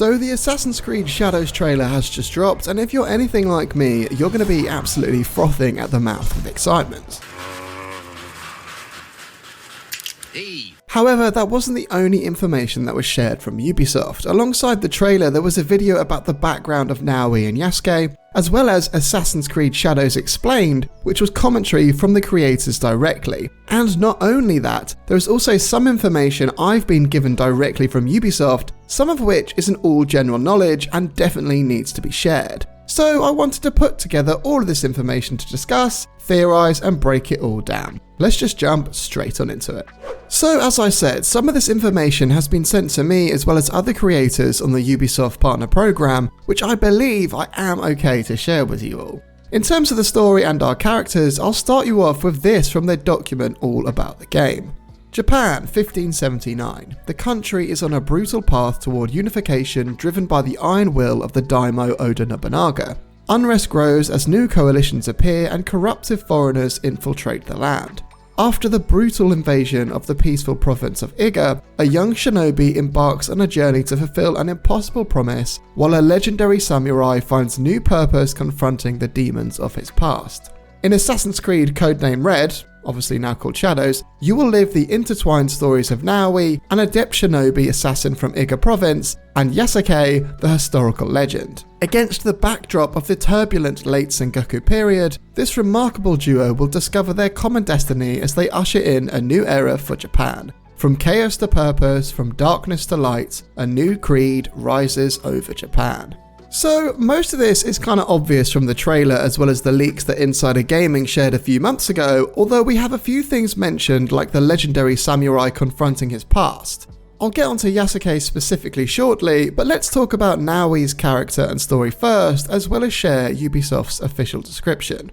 So the Assassin's Creed Shadows trailer has just dropped, and if you're anything like me, you're going to be absolutely frothing at the mouth with excitement. However, that wasn't the only information that was shared from Ubisoft. Alongside the trailer, there was a video about the background of Naoe and Yasuke, as well as Assassin's Creed Shadows Explained, which was commentary from the creators directly. And not only that, there is also some information I've been given directly from Ubisoft, some of which isn't all general knowledge and definitely needs to be shared. So I wanted to put together all of this information to discuss, theorise and break it all down. Let's just jump straight on into it. So as I said, some of this information has been sent to me as well as other creators on the Ubisoft partner program, which I believe I am okay to share with you all. In terms of the story and our characters, I'll start you off with this from their document all about the game. Japan, 1579. The country is on a brutal path toward unification driven by the iron will of the daimyo Oda Nobunaga. Unrest grows as new coalitions appear and corruptive foreigners infiltrate the land. After the brutal invasion of the peaceful province of Iga, a young shinobi embarks on a journey to fulfill an impossible promise, while a legendary samurai finds new purpose confronting the demons of his past. In Assassin's Creed codename Red, obviously now called Shadows, you will live the intertwined stories of Naoe, an adept shinobi assassin from Iga province, and Yasuke, the historical legend. Against the backdrop of the turbulent late Sengoku period, this remarkable duo will discover their common destiny as they usher in a new era for Japan. From chaos to purpose, from darkness to light, a new creed rises over Japan. So most of this is kind of obvious from the trailer as well as the leaks that Insider Gaming shared a few months ago, although we have a few things mentioned like the legendary samurai confronting his past. I'll get onto Yasuke specifically shortly, but let's talk about Naoe's character and story first, as well as share Ubisoft's official description.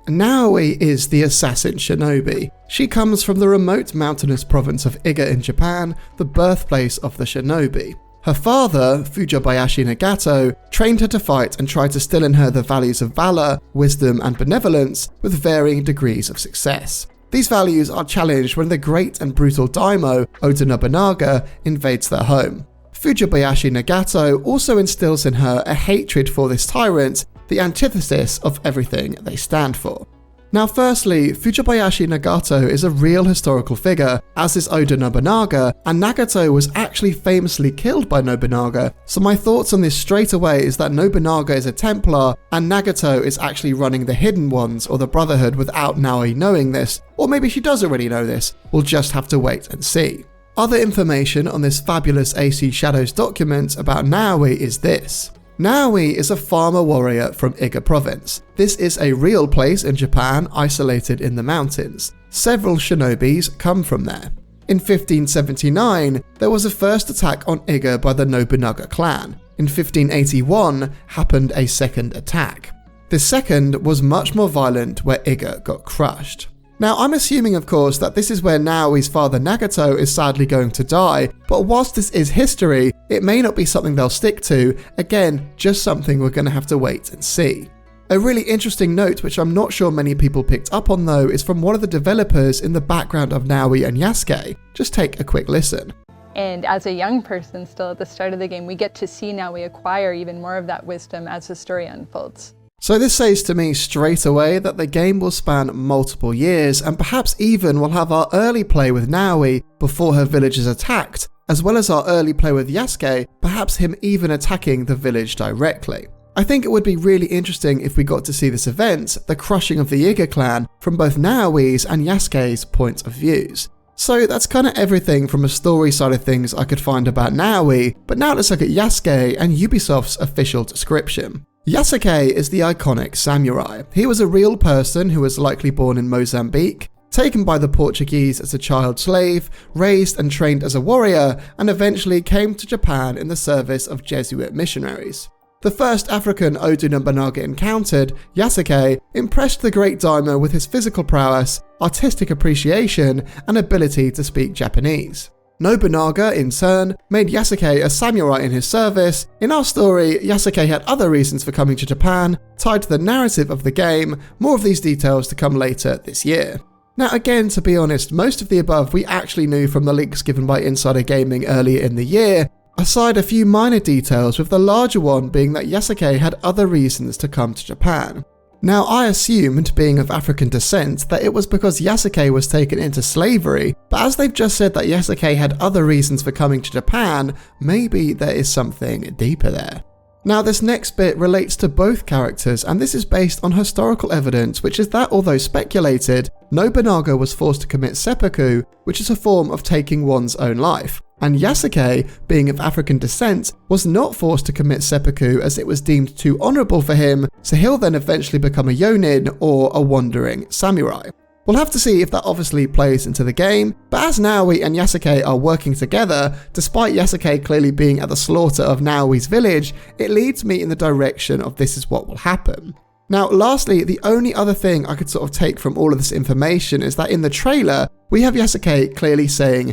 Naoe is the assassin shinobi. She comes from the remote mountainous province of Iga in Japan, the birthplace of the shinobi. Her father, Fujibayashi Nagato, trained her to fight and tried to instill in her the values of valor, wisdom and benevolence with varying degrees of success. These values are challenged when the great and brutal daimyo, Oda Nobunaga, invades their home. Fujibayashi Nagato also instills in her a hatred for this tyrant, the antithesis of everything they stand for. Now firstly, Fujibayashi Nagato is a real historical figure, as is Oda Nobunaga, and Nagato was actually famously killed by Nobunaga, so my thoughts on this straight away is that Nobunaga is a Templar, and Nagato is actually running the Hidden Ones or the Brotherhood without Naoe knowing this, or maybe she does already know this, we'll just have to wait and see. Other information on this fabulous AC Shadows document about Naoe is this. Naoe is a farmer warrior from Iga province. This is a real place in Japan isolated in the mountains. Several shinobis come from there. In 1579, there was a first attack on Iga by the Nobunaga clan. In 1581 happened a second attack. The second was much more violent, where Iga got crushed. Now I'm assuming of course that this is where Naoe's father Nagato is sadly going to die, but whilst this is history, it may not be something they'll stick to, again just something we're going to have to wait and see. A really interesting note which I'm not sure many people picked up on though is from one of the developers in the background of Naoe and Yasuke. Just take a quick listen. And as a young person still at the start of the game, we get to see Naoe acquire even more of that wisdom as the story unfolds. So this says to me straight away that the game will span multiple years and perhaps even we'll have our early play with Naoe before her village is attacked, as well as our early play with Yasuke, perhaps him even attacking the village directly. I think it would be really interesting if we got to see this event, the crushing of the Iga clan, from both Naoe's and Yasuke's point of views. So that's kind of everything from a story side of things I could find about Naoe, but now let's look at Yasuke and Ubisoft's official description. Yasuke is the iconic samurai. He was a real person who was likely born in Mozambique, taken by the Portuguese as a child slave, raised and trained as a warrior, and eventually came to Japan in the service of Jesuit missionaries. The first African Oda Nobunaga encountered, Yasuke impressed the great daimyo with his physical prowess, artistic appreciation, and ability to speak Japanese. Nobunaga, in turn, made Yasuke a samurai in his service. In our story, Yasuke had other reasons for coming to Japan, tied to the narrative of the game, more of these details to come later this year. Now again, to be honest, most of the above we actually knew from the leaks given by Insider Gaming earlier in the year, aside a few minor details, with the larger one being that Yasuke had other reasons to come to Japan. Now, I assumed, being of African descent, that it was because Yasuke was taken into slavery, but as they've just said that Yasuke had other reasons for coming to Japan, maybe there is something deeper there. Now, this next bit relates to both characters, and this is based on historical evidence, which is that although speculated, Nobunaga was forced to commit seppuku, which is a form of taking one's own life. And Yasuke, being of African descent, was not forced to commit seppuku as it was deemed too honourable for him, so he'll then eventually become a yonin or a wandering samurai. We'll have to see if that obviously plays into the game, but as Naoe and Yasuke are working together, despite Yasuke clearly being at the slaughter of Naoe's village, it leads me in the direction of this is what will happen. Now, lastly, the only other thing I could sort of take from all of this information is that in the trailer, we have Yasuke clearly saying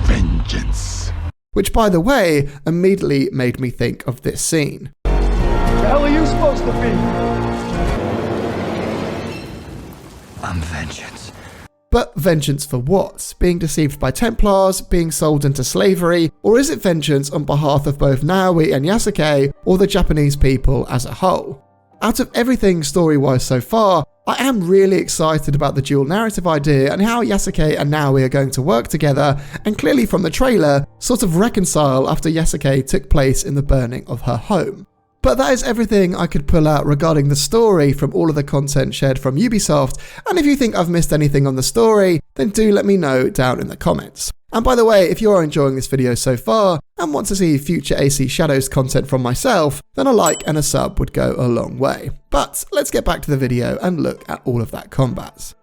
vengeance, which by the way, immediately made me think of this scene. The hell are you supposed to be? I'm vengeance. But vengeance for what? Being deceived by Templars, being sold into slavery, or is it vengeance on behalf of both Naoe and Yasuke, or the Japanese people as a whole? Out of everything story-wise so far, I am really excited about the dual narrative idea and how Yasuke and Naoe are going to work together, and clearly from the trailer, sort of reconcile after Yasuke took place in the burning of her home. But that is everything I could pull out regarding the story from all of the content shared from Ubisoft, and if you think I've missed anything on the story, then do let me know down in the comments. And by the way, if you are enjoying this video so far, and want to see future AC Shadows content from myself, then a like and a sub would go a long way. But let's get back to the video and look at all of that combat.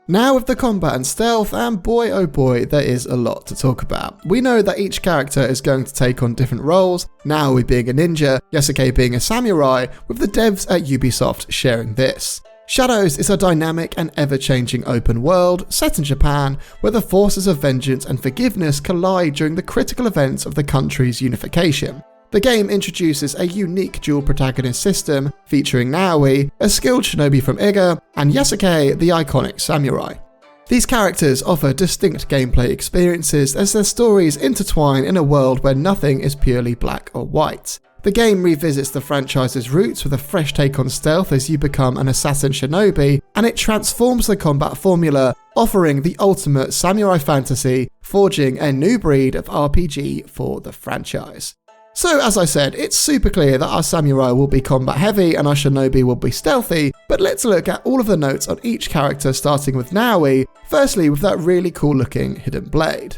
Now with the combat and stealth, and boy oh boy, there is a lot to talk about. We know that each character is going to take on different roles, Naoe being a ninja, Yasuke being a samurai, with the devs at Ubisoft sharing this. Shadows is a dynamic and ever-changing open world, set in Japan, where the forces of vengeance and forgiveness collide during the critical events of the country's unification. The game introduces a unique dual protagonist system featuring Naoe, a skilled shinobi from Iga, and Yasuke, the iconic samurai. These characters offer distinct gameplay experiences as their stories intertwine in a world where nothing is purely black or white. The game revisits the franchise's roots with a fresh take on stealth as you become an assassin shinobi, and it transforms the combat formula, offering the ultimate samurai fantasy, forging a new breed of RPG for the franchise. So as I said, it's super clear that our samurai will be combat heavy and our shinobi will be stealthy, but let's look at all of the notes on each character, starting with Naoe, firstly with that really cool looking hidden blade.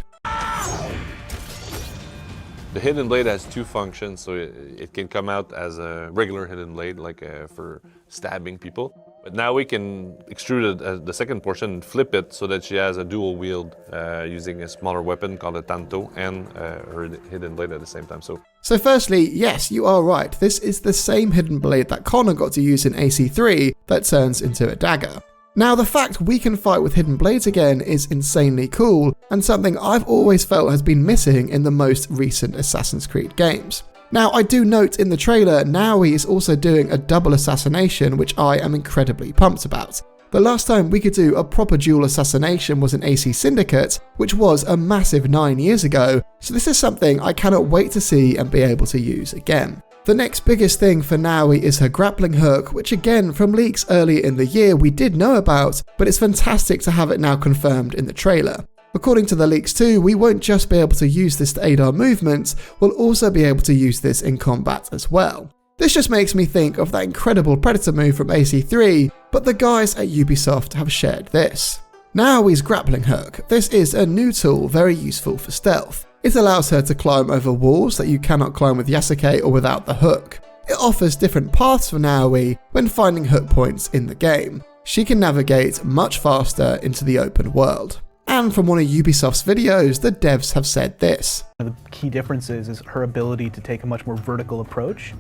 The hidden blade has two functions, so it can come out as a regular hidden blade, like for stabbing people. But now we can extrude the second portion and flip it so that she has a dual wield using a smaller weapon called a tanto and her hidden blade at the same time. So firstly, yes, you are right. This is the same hidden blade that Connor got to use in AC3 that turns into a dagger. Now, the fact we can fight with hidden blades again is insanely cool, and something I've always felt has been missing in the most recent Assassin's Creed games. Now, I do note in the trailer, Naoe is also doing a double assassination, which I am incredibly pumped about. The last time we could do a proper dual assassination was in AC Syndicate, which was a massive 9 years ago, so this is something I cannot wait to see and be able to use again. The next biggest thing for Naoe is her grappling hook, which again from leaks earlier in the year we did know about, but it's fantastic to have it now confirmed in the trailer. According to the leaks too, we won't just be able to use this to aid our movements, we'll also be able to use this in combat as well. This just makes me think of that incredible Predator move from AC3, but the guys at Ubisoft have shared this. Naoe's grappling hook. This is a new tool very useful for stealth. It allows her to climb over walls that you cannot climb with Yasuke or without the hook. It offers different paths for Naoe when finding hook points in the game. She can navigate much faster into the open world. And from one of Ubisoft's videos, the devs have said this. One of the key differences is her ability to take a much more vertical approach.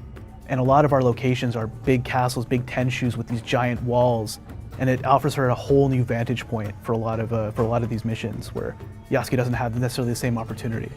And a lot of our locations are big castles, big tenshu's with these giant walls. And it offers her a whole new vantage point for a lot of these missions where Yasuke doesn't have necessarily the same opportunity.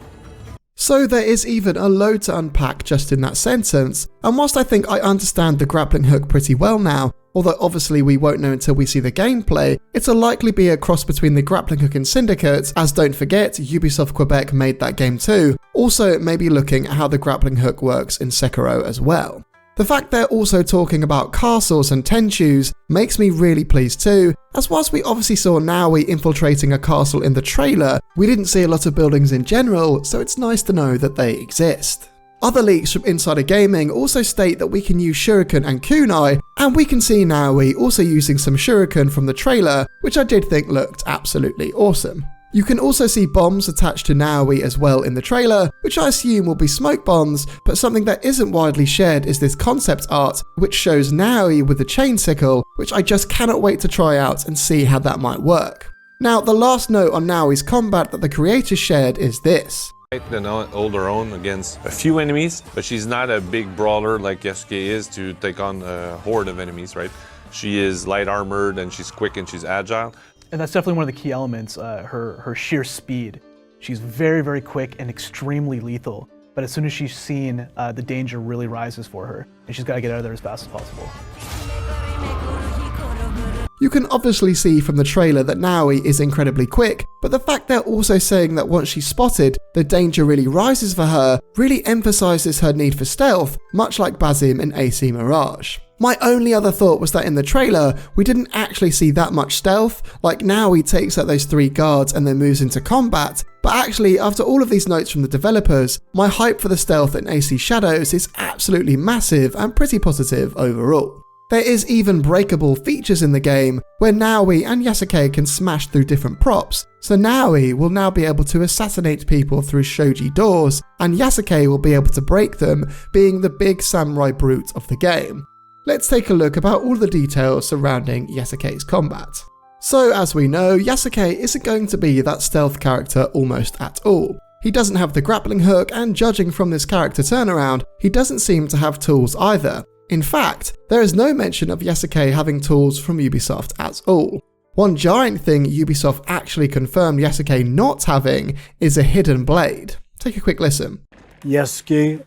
So there is even a load to unpack just in that sentence, and whilst I think I understand the grappling hook pretty well now, although obviously we won't know until we see the gameplay, it'll likely be a cross between the grappling hook and Syndicate, as don't forget, Ubisoft Quebec made that game too, also maybe looking at how the grappling hook works in Sekiro as well. The fact they're also talking about castles and tenchus makes me really pleased too, as whilst we obviously saw Naoe infiltrating a castle in the trailer, we didn't see a lot of buildings in general, so it's nice to know that they exist. Other leaks from Insider Gaming also state that we can use shuriken and kunai, and we can see Naoe also using some shuriken from the trailer, which I did think looked absolutely awesome. You can also see bombs attached to Naoe as well in the trailer, which I assume will be smoke bombs, but something that isn't widely shared is this concept art, which shows Naoe with the chain sickle, which I just cannot wait to try out and see how that might work. Now, the last note on Naoe's combat that the creators shared is this. And hold her own against a few enemies, but she's not a big brawler like Yasuke is to take on a horde of enemies, right? She is light armored and she's quick and she's agile. And that's definitely one of the key elements, her sheer speed. She's very, very quick and extremely lethal, but as soon as she's seen, the danger really rises for her, and she's got to get out of there as fast as possible. You can obviously see from the trailer that Naoe is incredibly quick, but the fact they're also saying that once she's spotted, the danger really rises for her, really emphasises her need for stealth, much like Basim in AC Mirage. My only other thought was that in the trailer, we didn't actually see that much stealth, like Naoe takes out those 3 guards and then moves into combat, but actually after all of these notes from the developers, my hype for the stealth in AC Shadows is absolutely massive and pretty positive overall. There is even breakable features in the game where Naoe and Yasuke can smash through different props, so Naoe will now be able to assassinate people through shoji doors, and Yasuke will be able to break them, being the big samurai brute of the game. Let's take a look about all the details surrounding Yasuke's combat. So as we know, Yasuke isn't going to be that stealth character almost at all. He doesn't have the grappling hook, and judging from this character turnaround, he doesn't seem to have tools either. In fact, there is no mention of Yasuke having tools from Ubisoft at all. One giant thing Ubisoft actually confirmed Yasuke not having is a hidden blade. Take a quick listen. Yasuke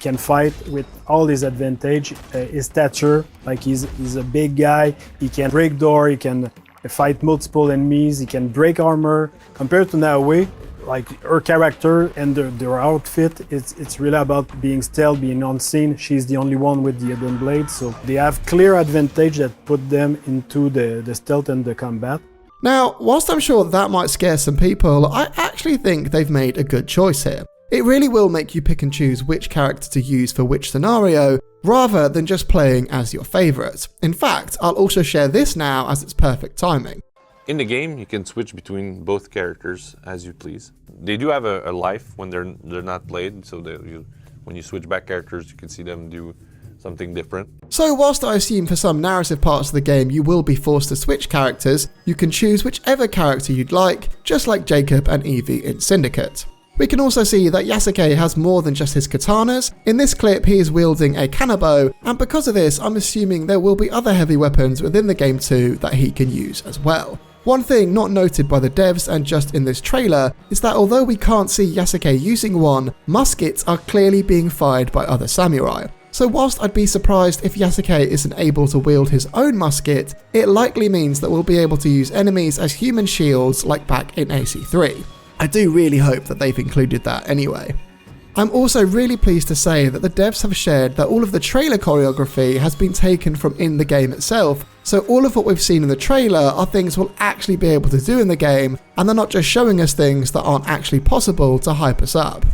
can fight with all his advantage, his stature, like he's a big guy, he can break door, he can fight multiple enemies, he can break armor. Compared to Naoe, like her character and their outfit, it's really about being stealth, being unseen. She's the only one with the hidden blade, so they have clear advantage that put them into the stealth and the combat. Now, whilst I'm sure that might scare some people, I actually think they've made a good choice here. It really will make you pick and choose which character to use for which scenario, rather than just playing as your favourite. In fact, I'll also share this now as it's perfect timing. In the game, you can switch between both characters as you please. They do have a life when they're not played, so when you switch back characters, you can see them do something different. So whilst I assume for some narrative parts of the game you will be forced to switch characters, you can choose whichever character you'd like, just like Jacob and Evie in Syndicate. We can also see that Yasuke has more than just his katanas. In this clip he is wielding a kanabo, and because of this I'm assuming there will be other heavy weapons within the game too that he can use as well. One thing not noted by the devs and just in this trailer is that although we can't see Yasuke using one, muskets are clearly being fired by other samurai. So whilst I'd be surprised if Yasuke isn't able to wield his own musket, it likely means that we'll be able to use enemies as human shields like back in AC3. I do really hope that they've included that anyway. I'm also really pleased to say that the devs have shared that all of the trailer choreography has been taken from in the game itself, so all of what we've seen in the trailer are things we'll actually be able to do in the game, and they're not just showing us things that aren't actually possible to hype us up.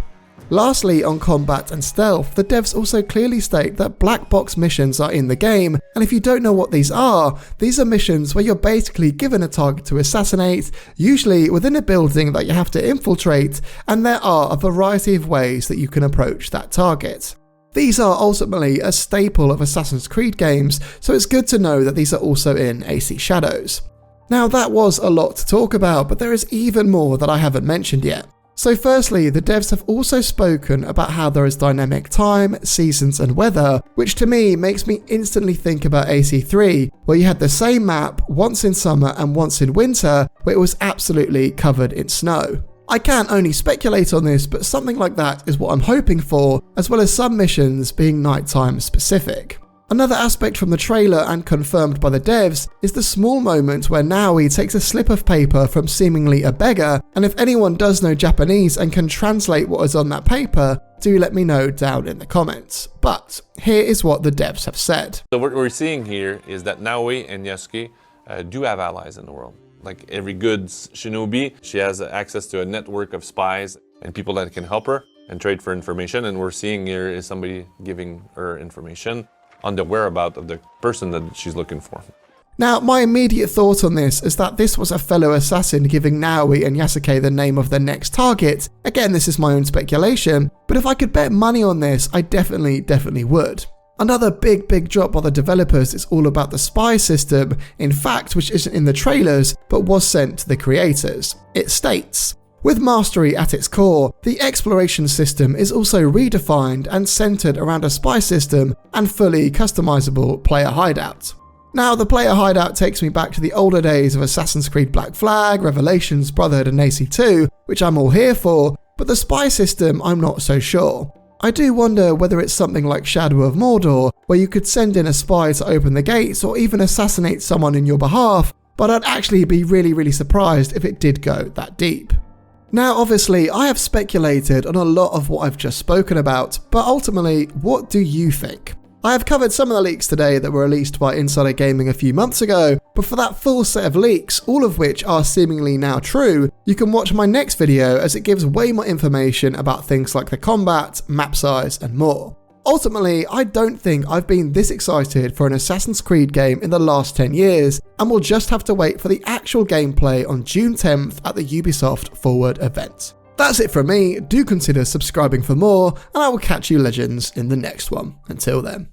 Lastly, on combat and stealth, the devs also clearly state that black box missions are in the game, and if you don't know what these are missions where you're basically given a target to assassinate, usually within a building that you have to infiltrate, and there are a variety of ways that you can approach that target. These are ultimately a staple of Assassin's Creed games, so it's good to know that these are also in AC Shadows. Now that was a lot to talk about, but there is even more that I haven't mentioned yet. So firstly, the devs have also spoken about how there is dynamic time, seasons and weather, which to me makes me instantly think about AC3, where you had the same map once in summer and once in winter, where it was absolutely covered in snow. I can only speculate on this, but something like that is what I'm hoping for, as well as some missions being nighttime specific. Another aspect from the trailer and confirmed by the devs is the small moment where Naoe takes a slip of paper from seemingly a beggar, and if anyone does know Japanese and can translate what is on that paper, do let me know down in the comments. But here is what the devs have said. So what we're seeing here is that Naoe and Yasuke do have allies in the world. Like every good shinobi, she has access to a network of spies and people that can help her and trade for information, and we're seeing here is somebody giving her information on the whereabouts of the person that she's looking for. Now, my immediate thought on this is that this was a fellow assassin giving Naoe and Yasuke the name of their next target. Again, this is my own speculation, but if I could bet money on this, I definitely would. Another big drop by the developers is all about the spy system, in fact, which isn't in the trailers, but was sent to the creators. It states, with mastery at its core, the exploration system is also redefined and centered around a spy system and fully customizable player hideout. Now, the player hideout takes me back to the older days of Assassin's Creed Black Flag, Revelations, Brotherhood and AC2, which I'm all here for, but the spy system I'm not so sure. I do wonder whether it's something like Shadow of Mordor, where you could send in a spy to open the gates or even assassinate someone in your behalf, but I'd actually be really surprised if it did go that deep. Now, obviously, I have speculated on a lot of what I've just spoken about, but ultimately, what do you think? I have covered some of the leaks today that were released by Insider Gaming a few months ago, but for that full set of leaks, all of which are seemingly now true, you can watch my next video as it gives way more information about things like the combat, map size, and more. Ultimately, I don't think I've been this excited for an Assassin's Creed game in the last 10 years, and we'll just have to wait for the actual gameplay on June 10th at the Ubisoft Forward event. That's it from me. Do consider subscribing for more, and I will catch you legends in the next one. Until then.